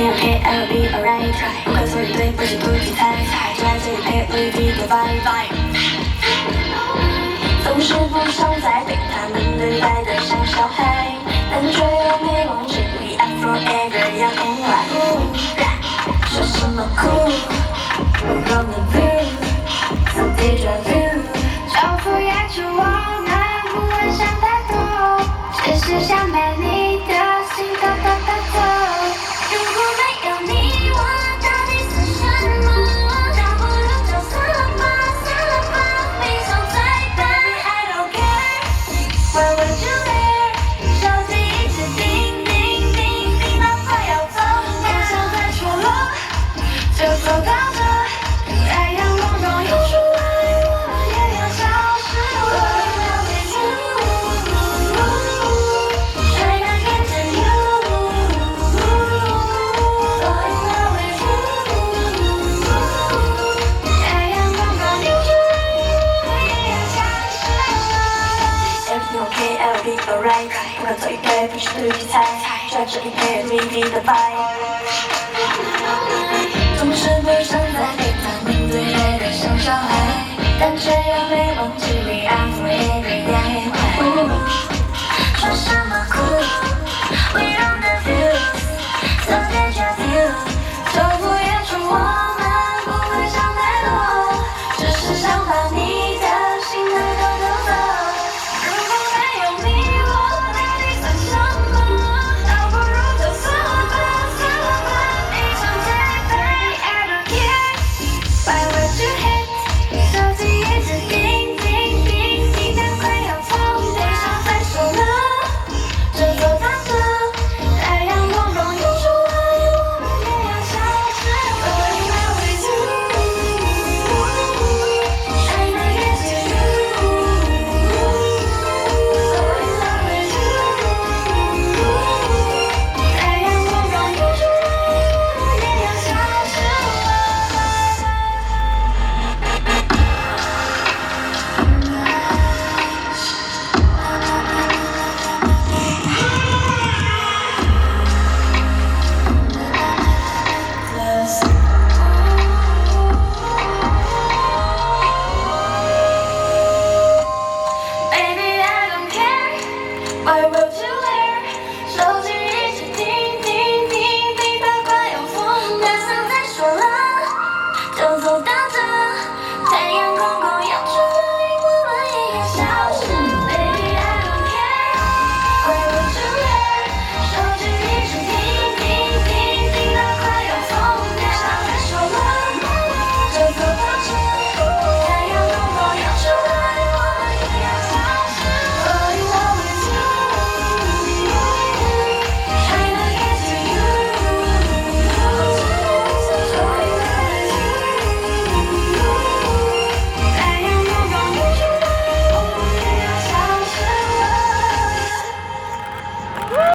OK I'll be alright， 不管错与对，不是不理睬，就在这里陪我一起的 vibe。总是不想再被他们对待的像小孩，但却又没忘记 We are forever young and wild。说什么酷？我 from the blue，so deja vu。就敷衍出我们，不会想太多，只是想被你的心偷偷偷走。如果没有你，我到底是什么？倒不如就算了吧，算了吧，闭上嘴巴。I don't care，Where would you there？ 手机一直叮叮叮叮到快要走，不想再说了，就走到这。在阳光中涌出来，我们也要消失了。Try to get to you， Falling in love with you。在阳光中涌出来，我们也要消失了。Everything OK I'll be alright， 不管错与对，不是不理睬，就在这里陪我一起的 vibe。总是不想再被他们对待的像小孩，但却又没忘记